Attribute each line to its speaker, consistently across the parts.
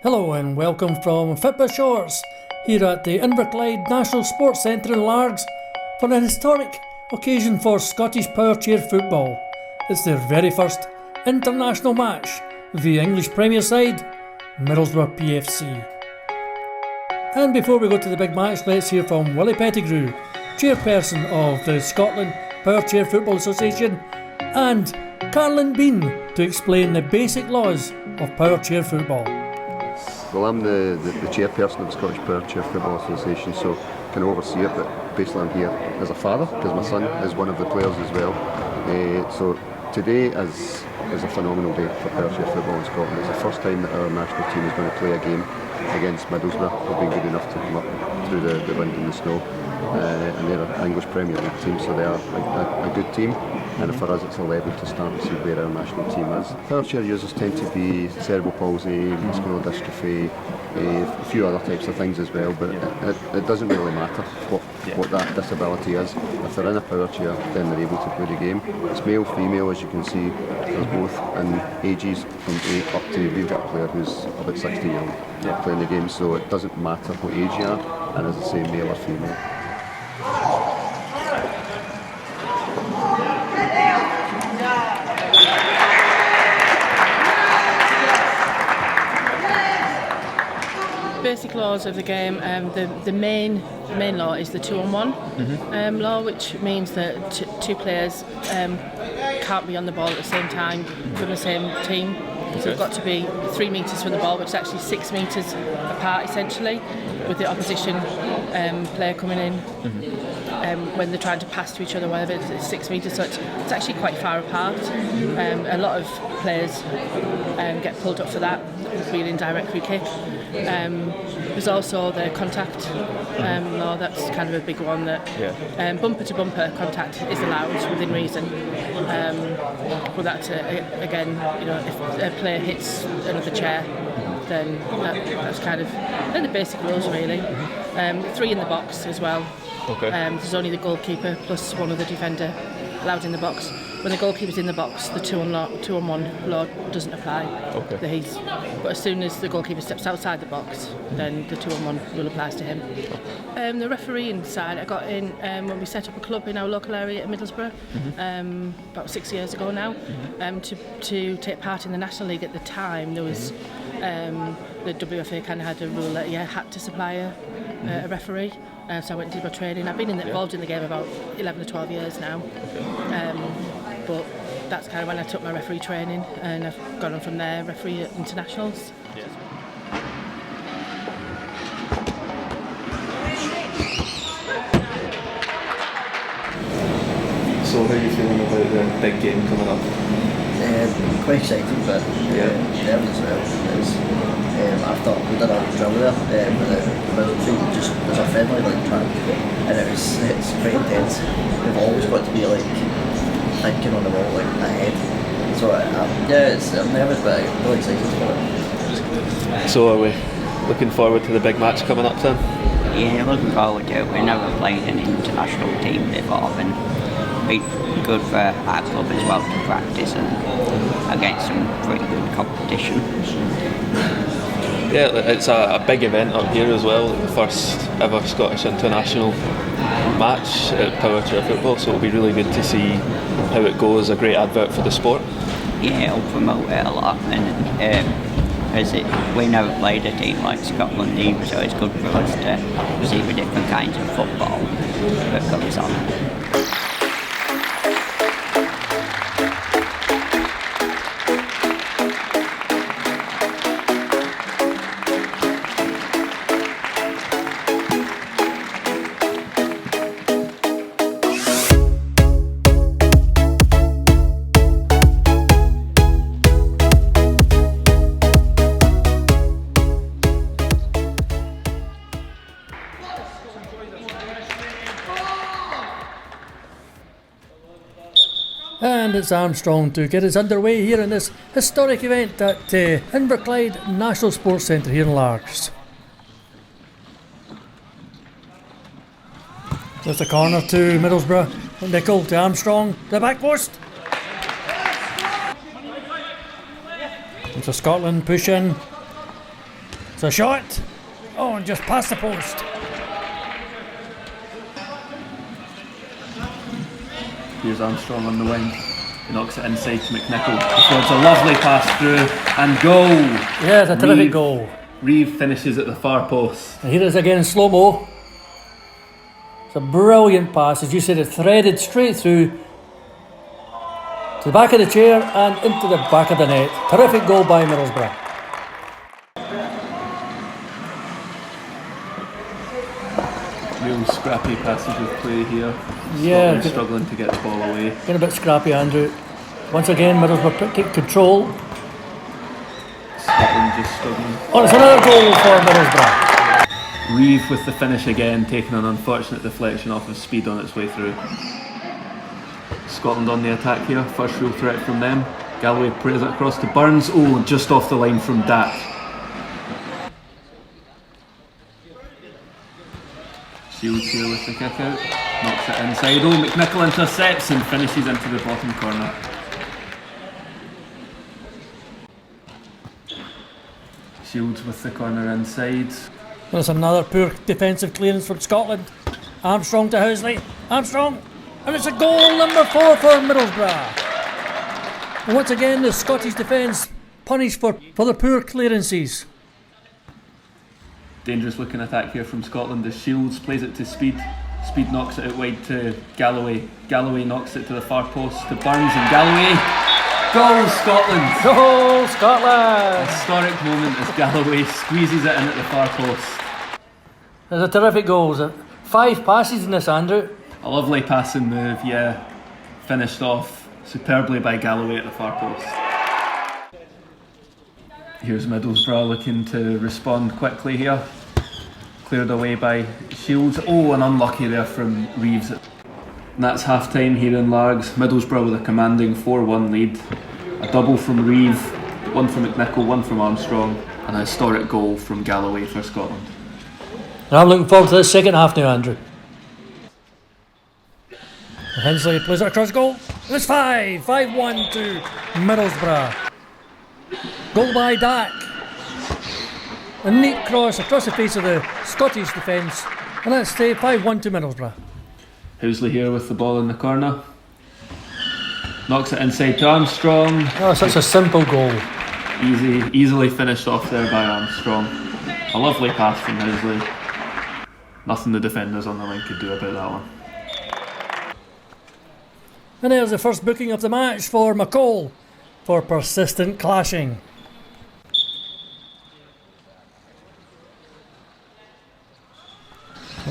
Speaker 1: Hello and welcome from Fitba Shores here at the Inverclyde National Sports Centre in Largs for an historic occasion for Scottish PowerChair football. It's their very first international match with the English Premier side, Middlesbrough PFC. And before we go to the big match, let's hear from Willie Pettigrew, chairperson of the Scotland PowerChair Football Association, and Carlin Bean to explain the basic laws of PowerChair football.
Speaker 2: Well, I'm the chairperson of the Scottish PowerChair Football Association, so I can oversee it, but basically I'm here as a father because my son is one of the players as well. So today is a phenomenal day for PowerChair football in Scotland. It's the first time that our national team is going to play a game against Middlesbrough. They've been good enough to come up through the wind and the snow, and they're an English Premier League team, so they are a good team. And for us it's a level to start to see where our national team is. PowerChair users tend to be cerebral palsy, muscular dystrophy, a few other types of things as well, but it doesn't really matter what that disability is. If they're in a PowerChair, then they're able to play the game. It's male, female, as you can see. There's both in ages from 8 up to, we've got a player who's about 60 years old playing the game, so it doesn't matter what age you are, and as I say, male or female.
Speaker 3: Basic laws of the game. The main law is the 2-on-1 law, which means that two players can't be on the ball at the same time from the same team. So they've got to be 3 metres from the ball, which is actually 6 metres apart essentially, with the opposition player coming in when they're trying to pass to each other, whatever, it's 6 metres, so it's actually quite far apart. A lot of players get pulled up for that, being indirect free kick. There's also the contact law. That's kind of a big one, that bumper to bumper contact is allowed within reason, but that's again, you know, if a player hits another chair, then that's kind of the basic rules really. 3 in the box as well. There's only the goalkeeper plus one other defender allowed in the box. When the goalkeeper's in the box, the 2-on-1 law doesn't apply. But as soon as the goalkeeper steps outside the box, then the 2-on-1 rule applies to him. The refereeing side, I got in when we set up a club in our local area at Middlesbrough, about 6 years ago now, to take part in the National League. At the time, there was the WFA kind of had a rule that you had to supply a referee. So I went and did my training. I've been involved in the game about 11 or 12 years now. But that's kind of when I took my referee training, and I've gone on from there, referee at internationals.
Speaker 4: So how are you feeling about the big game coming up?
Speaker 5: Quite excited, but nervous as well. I thought we did a drill there with the Middlesbrough, just as a friendly track, and it's quite intense. We've always got to be thinking on the ball ahead. So I'm nervous, but I'm really excited for it.
Speaker 4: So are we looking forward to the big match coming up then?
Speaker 6: Yeah, looking forward to it. We've never played an international team before, and it's good for our club as well to practice and against some pretty good competition.
Speaker 4: Yeah, it's a big event up here as well, the first ever Scottish international match at PowerChair football, so it'll be really good to see how it goes. A great advert for the sport. Yeah, it'll promote it a lot, and we never played a team like Scotland either, so it's good for us to see the different kinds of football that comes on.
Speaker 1: And it's Armstrong to get us underway here in this historic event at Inverclyde National Sports Centre here in Largs. With the corner to Middlesbrough, Nicol to Armstrong, the back post. And for Scotland, push in. It's a shot. Oh, and just past the post.
Speaker 4: Here's Armstrong on the wing. He knocks it inside to McNichol. So it's a lovely pass through and goal.
Speaker 1: Yeah, it's a terrific goal.
Speaker 4: Reeve finishes at the far post.
Speaker 1: And here it is again in slow-mo. It's a brilliant pass, as you said, it threaded straight through to the back of the chair and into the back of the net. Terrific goal by Middlesbrough.
Speaker 4: Real scrappy passage of play here.
Speaker 1: Yeah,
Speaker 4: Scotland struggling to get the ball away.
Speaker 1: Getting a bit scrappy, Andrew. Once again, Middlesbrough take control.
Speaker 4: Scotland just struggling.
Speaker 1: Oh, it's another goal for Middlesbrough.
Speaker 4: Reeve with the finish again, taking an unfortunate deflection off of speed on its way through. Scotland on the attack here, first real threat from them. Galloway plays it across to Burns. Oh, just off the line from Dak. Shields here with the kick out, knocks it inside. Oh, McNichol intercepts and finishes into the bottom corner. Shields with the corner inside.
Speaker 1: There's another poor defensive clearance from Scotland. Armstrong to Housley. Armstrong! And it's a goal number 4 for Middlesbrough. And once again, the Scottish defence punished for the poor clearances.
Speaker 4: Dangerous looking attack here from Scotland as Shields plays it to Speed. Speed knocks it out wide to Galloway. Galloway knocks it to the far post to Burns, and Galloway. Goal Scotland!
Speaker 1: Goal Scotland!
Speaker 4: Historic moment as Galloway squeezes it in at the far post.
Speaker 1: There's a terrific goal. 5 passes in this, Andrew.
Speaker 4: A lovely passing move, yeah. Finished off superbly by Galloway at the far post. Here's Middlesbrough looking to respond quickly here. Cleared away by Shields. Oh, and unlucky there from Reeves. And that's half time here in Largs. Middlesbrough with a commanding 4-1 lead. A double from Reeve, one from McNichol, one from Armstrong, and a historic goal from Galloway for Scotland.
Speaker 1: And I'm looking forward to this second half now, Andrew. Hensley plays it across goal. It's 5-1 to Middlesbrough. Goal by Dak. A neat cross across the face of the Scottish defence. And that's 5-1 to Middlesbrough.
Speaker 4: Housley here with the ball in the corner. Knocks it inside to Armstrong.
Speaker 1: Oh, such a simple goal.
Speaker 4: Easily finished off there by Armstrong. A lovely pass from Housley. Nothing the defenders on the line could do about that one.
Speaker 1: And there's the first booking of the match for McCall for persistent clashing.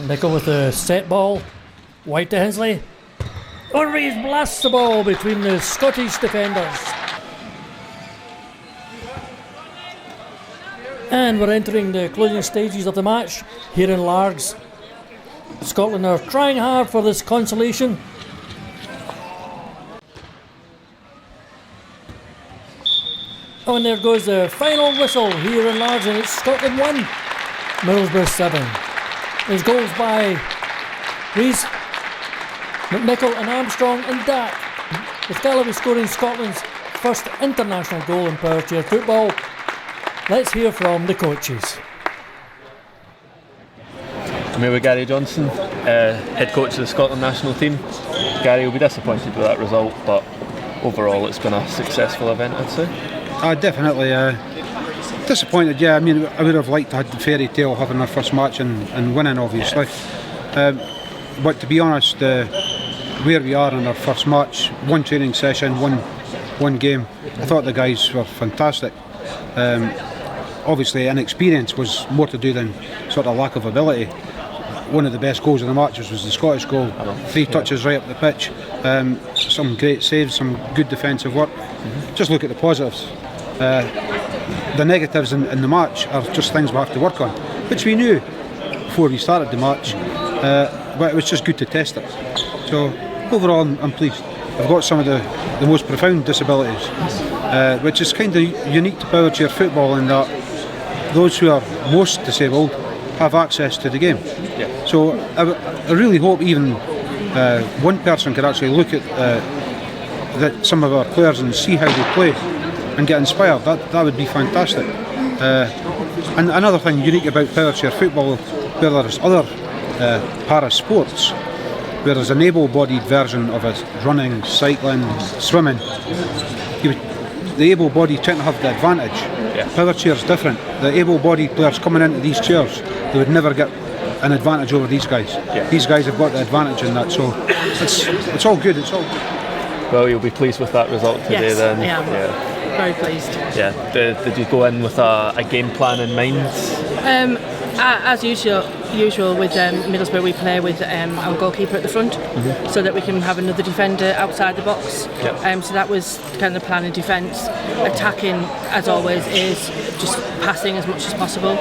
Speaker 1: Nickel with the set ball. White to Hensley. And Reeves blasts the ball between the Scottish defenders. And we're entering the closing stages of the match here in Largs. Scotland are trying hard for this consolation. Oh, and there goes the final whistle here in Largs, and it's Scotland 1, Middlesbrough 7. There's goals by Rees, McNichol and Armstrong and Dak, with Galloway scoring Scotland's first international goal in PowerChair football. Let's hear from the coaches.
Speaker 4: I'm here with Gary Johnson, head coach of the Scotland national team. Gary will be disappointed with that result, but overall it's been a successful event, I'd say.
Speaker 7: Definitely disappointed, yeah. I mean, I would have liked to have the fairy tale having our first match and winning, obviously. But to be honest, where we are in our first match, one training session, one game, I thought the guys were fantastic. Obviously, inexperience was more to do than sort of lack of ability. One of the best goals of the match was the Scottish goal. 3 touches right up the pitch, some great saves, some good defensive work. Just look at the positives. The negatives in the match are just things we have to work on, which we knew before we started the match, but it was just good to test it. So overall I'm pleased. I've got some of the most profound disabilities, which is kind of unique to PowerChair football in that those who are most disabled have access to the game. So I really hope even one person could actually look at some of our players and see how they play, and get inspired. That would be fantastic. And another thing unique about PowerChair football, where there's other para sports, where there's an able-bodied version of it, running, cycling, swimming, the able-bodied tend to have the advantage.
Speaker 4: Yeah.
Speaker 7: PowerChair's different. The able-bodied players coming into these chairs, they would never get an advantage over these guys.
Speaker 4: Yeah.
Speaker 7: These guys have got the advantage in that, so it's all good. It's all good.
Speaker 4: Well, you'll be pleased with that result today,
Speaker 3: Yes,
Speaker 4: then.
Speaker 3: I am.
Speaker 4: Yeah.
Speaker 3: Very pleased.
Speaker 4: Yeah. Did you go in with a game plan in mind?
Speaker 3: As usual with Middlesbrough, we play with our goalkeeper at the front, so that we can have another defender outside the box.
Speaker 4: Yep.
Speaker 3: So that was kind of the plan in defence. Attacking, as always, is just passing as much as possible,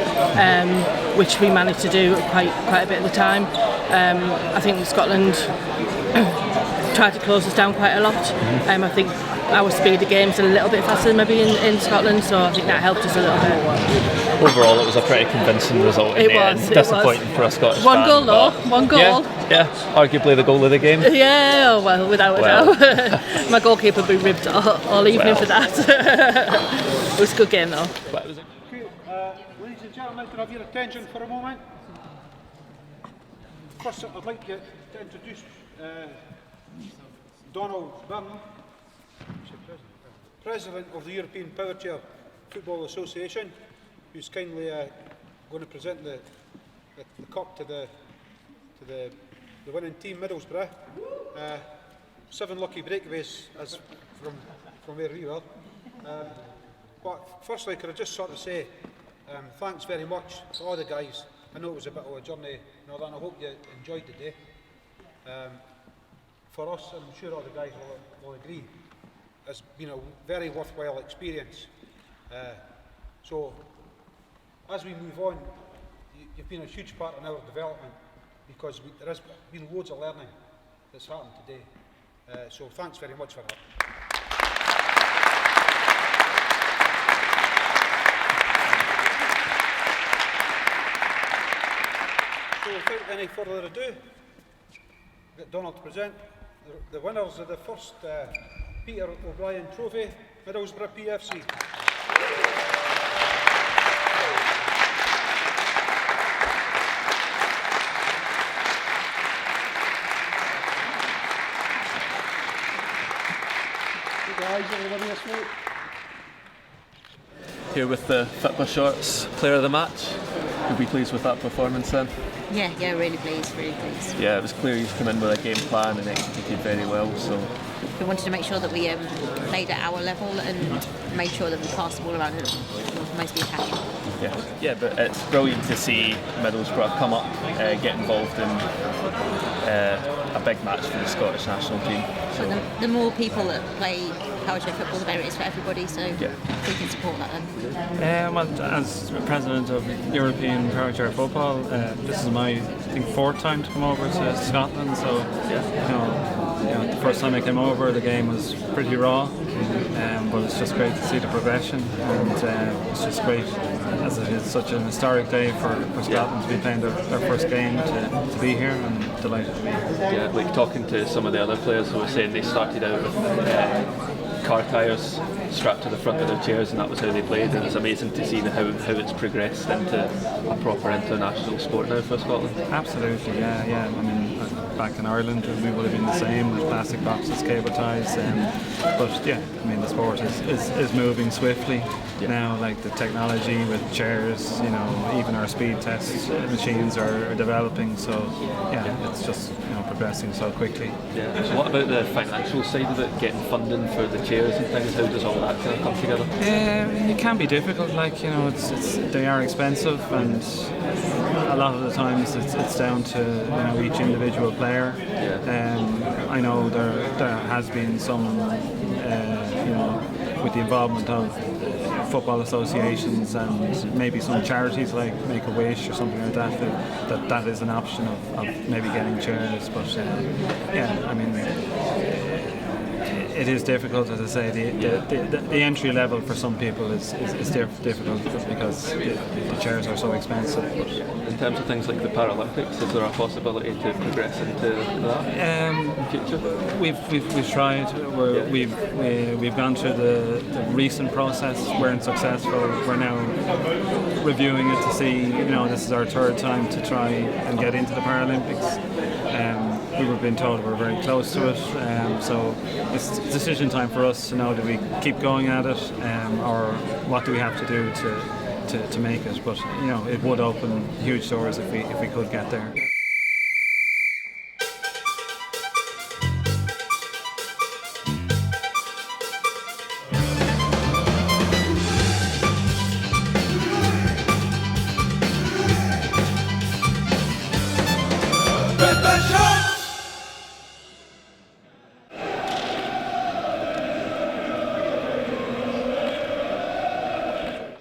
Speaker 3: which we managed to do quite a bit of the time. I think Scotland tried to close us down quite a lot. I think our speed of game's a little bit faster maybe in Scotland, so I think that helped us a little bit.
Speaker 4: Overall, it was a pretty convincing result in the end. Disappointing for a Scottish
Speaker 3: One
Speaker 4: fan,
Speaker 3: goal though, one goal.
Speaker 4: Yeah, arguably the goal of the game.
Speaker 3: Yeah, well, without a doubt. My goalkeeper will be ribbed all evening for that. It was a good game though.
Speaker 7: Ladies and gentlemen, can I have your attention for a moment? First, I'd like to introduce Donald Byrne, President of the European PowerChair Football Association, who's kindly going to present the cup to the winning team, Middlesbrough. 7 lucky breakaways as from where we were. But firstly, could I just sort of say thanks very much to all the guys. I know it was a bit of a journey and all that, and I hope you enjoyed the day. For us, I'm sure all the guys will agree, it's been a very worthwhile experience. So, as we move on, you've been a huge part in our development, because there has been loads of learning that's happened today. So thanks very much for that. So without any further ado, get Donald to present the winners of the first Peter O'Brien Trophy, Middlesbrough PFC.
Speaker 4: Here with the Fitba Shorts Player of the Match. You'll be pleased with that performance then?
Speaker 8: Yeah, really pleased.
Speaker 4: Yeah, it was clear you've come in with a game plan and executed very well, so...
Speaker 8: We wanted to make sure that we played at our level and made sure that we passed the ball around and mostly attacking.
Speaker 4: Yeah, but it's brilliant to see Middlesbrough come up, get involved in a big match for the Scottish national team. So
Speaker 8: the more people that play PowerChair football, the better it is for everybody, so we can support that then.
Speaker 9: Well, as president of European PowerChair football, this is my, I think, 4th time to come over to Scotland, so you know, the first time I came over, the game was pretty raw, but it's just great to see the progression, and it's just great, as it is such an historic day for Scotland to be playing their first game, to be here, and delighted to be here.
Speaker 4: Yeah, like talking to some of the other players who were saying they started out with car tyres strapped to the front of their chairs, and that was how they played, and it's amazing to see how it's progressed into a proper international sport now for Scotland.
Speaker 9: Absolutely, yeah. I mean, back in Ireland we would have been the same with plastic boxes, cable ties, but yeah, I mean the sport is moving swiftly now. Like the technology with chairs, you know, even our speed test machines are developing. So yeah, it's just progressing so quickly.
Speaker 4: Yeah. So what about the financial side of it, getting funding for the chairs and things? How does all that kind of come together?
Speaker 9: It can be difficult. Like they are expensive, and a lot of the times it's down to each individual player. I know there has been some with the involvement of football associations and maybe some charities like Make-A-Wish or something like that is an option of maybe getting chairs, but I mean it is difficult, as I say. The entry level for some people is difficult because the chairs are so expensive. But
Speaker 4: in terms of things like the Paralympics, is there a possibility to progress into that in the future?
Speaker 9: We've tried. We've gone through the recent process. Weren't successful. We're now reviewing it to see. This is our third time to try and get into the Paralympics. We were being told we're very close to it, so it's decision time for us to know, do we keep going at it, or what do we have to do to make it? But it would open huge doors if we could get there.